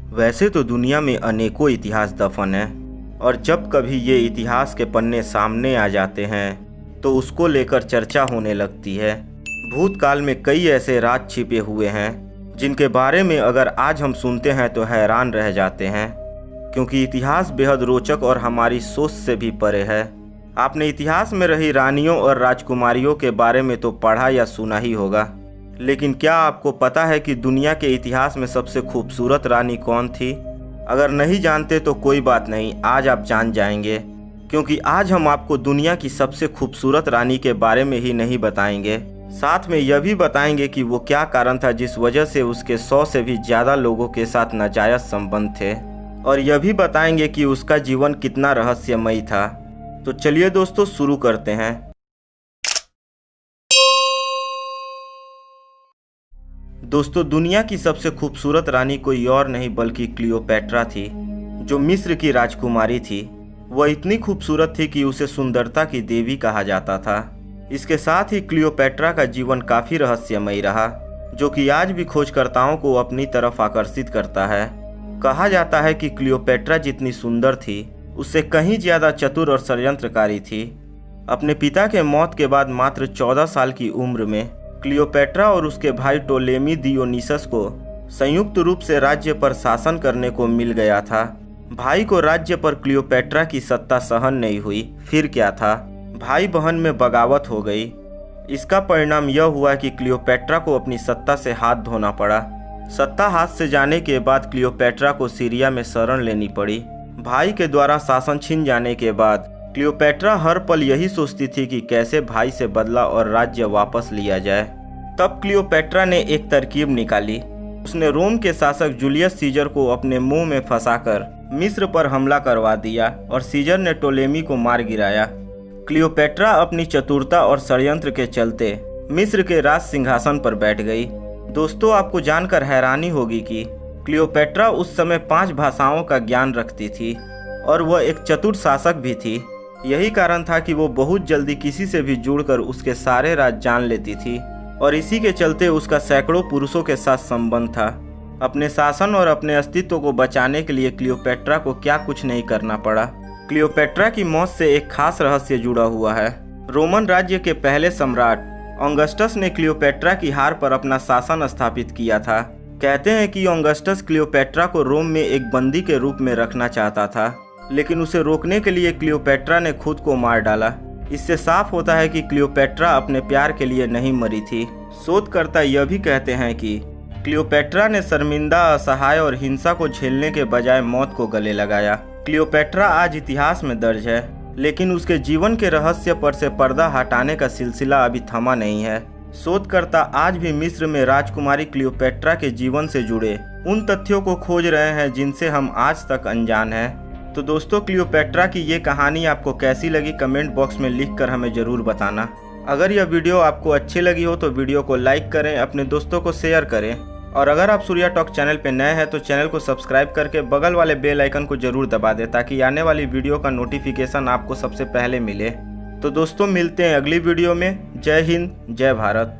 वैसे तो दुनिया में अनेकों इतिहास दफन हैं और जब कभी ये इतिहास के पन्ने सामने आ जाते हैं तो उसको लेकर चर्चा होने लगती है। भूतकाल में कई ऐसे राज छिपे हुए हैं जिनके बारे में अगर आज हम सुनते हैं तो हैरान रह जाते हैं, क्योंकि इतिहास बेहद रोचक और हमारी सोच से भी परे है। आपने इतिहास में रही रानियों और राजकुमारियों के बारे में तो पढ़ा या सुना ही होगा, लेकिन क्या आपको पता है कि दुनिया के इतिहास में सबसे खूबसूरत रानी कौन थी? अगर नहीं जानते तो कोई बात नहीं, आज आप जान जाएंगे, क्योंकि आज हम आपको दुनिया की सबसे खूबसूरत रानी के बारे में ही नहीं बताएंगे, साथ में यह भी बताएंगे कि वो क्या कारण था जिस वजह से उसके 100 से भी ज़्यादा लोगों के साथ नाजायज संबंध थे, और यह भी बताएंगे कि उसका जीवन कितना रहस्यमयी था। तो चलिए दोस्तों, शुरू करते हैं। दोस्तों, दुनिया की सबसे खूबसूरत रानी कोई और नहीं बल्कि क्लियोपेट्रा थी, जो मिस्र की राजकुमारी थी। वह इतनी खूबसूरत थी कि उसे सुंदरता की देवी कहा जाता था। इसके साथ ही क्लियोपेट्रा का जीवन काफ़ी रहस्यमयी रहा, जो कि आज भी खोजकर्ताओं को अपनी तरफ आकर्षित करता है। कहा जाता है कि क्लियोपेट्रा जितनी सुंदर थी, उससे कहीं ज़्यादा चतुर और षड्यंत्रकारी थी। अपने पिता के मौत के बाद मात्र 14 साल की उम्र में क्लियोपेट्रा और उसके भाई टोलेमी दियोनिसस को संयुक्त रूप से राज्य पर शासन करने को मिल गया था। भाई को राज्य पर क्लियोपेट्रा की सत्ता सहन नहीं हुई। फिर क्या था, भाई बहन में बगावत हो गई। इसका परिणाम यह हुआ कि क्लियोपेट्रा को अपनी सत्ता से हाथ धोना पड़ा। सत्ता हाथ से जाने के बाद क्लियोपेट्रा को सीरिया में शरण लेनी पड़ी। भाई के द्वारा शासन छिन जाने के बाद क्लियोपेट्रा हर पल यही सोचती थी कि कैसे भाई से बदला और राज्य वापस लिया जाए। तब क्लियोपेट्रा ने एक तरकीब निकाली। उसने रोम के शासक जूलियस सीजर को अपने मुंह में फंसाकर मिस्र पर हमला करवा दिया और सीजर ने टोलेमी को मार गिराया। क्लियोपेट्रा अपनी चतुरता और षड्यंत्र के चलते मिस्र के राज सिंहासन पर बैठ गई। दोस्तों, आपको जानकर हैरानी होगी कि क्लियोपेट्रा उस समय 5 भाषाओं का ज्ञान रखती थी और वह एक चतुर शासक भी थी। यही कारण था कि वो बहुत जल्दी किसी से भी जुड़कर उसके सारे राज जान लेती थी, और इसी के चलते उसका सैकड़ों पुरुषों के साथ संबंध था। अपने शासन और अपने अस्तित्व को बचाने के लिए क्लियोपेट्रा को क्या कुछ नहीं करना पड़ा। क्लियोपेट्रा की मौत से एक खास रहस्य जुड़ा हुआ है। रोमन राज्य के पहले सम्राट ऑगस्टस ने क्लियोपेट्रा की हार पर अपना शासन स्थापित किया था। कहते हैं कि ऑगस्टस क्लियोपेट्रा को रोम में एक बंदी के रूप में रखना चाहता था, लेकिन उसे रोकने के लिए क्लियोपेट्रा ने खुद को मार डाला। इससे साफ होता है कि क्लियोपेट्रा अपने प्यार के लिए नहीं मरी थी। शोधकर्ता यह भी कहते हैं कि क्लियोपेट्रा ने शर्मिंदा, असहाय और हिंसा को झेलने के बजाय मौत को गले लगाया। क्लियोपेट्रा आज इतिहास में दर्ज है, लेकिन उसके जीवन के रहस्य पर से पर्दा हटाने का सिलसिला अभी थमा नहीं है। शोधकर्ता आज भी मिस्र में राजकुमारी क्लियोपेट्रा के जीवन से जुड़े उन तथ्यों को खोज रहे हैं जिनसे हम आज तक अनजान हैं। तो दोस्तों, क्लियोपेट्रा की ये कहानी आपको कैसी लगी कमेंट बॉक्स में लिखकर हमें ज़रूर बताना। अगर यह वीडियो आपको अच्छी लगी हो तो वीडियो को लाइक करें, अपने दोस्तों को शेयर करें, और अगर आप सूर्या टॉक चैनल पर नए हैं तो चैनल को सब्सक्राइब करके बगल वाले बेल आइकन को जरूर दबा दें, ताकि आने वाली वीडियो का नोटिफिकेशन आपको सबसे पहले मिले। तो दोस्तों, मिलते हैं अगली वीडियो में। जय हिंद, जय भारत।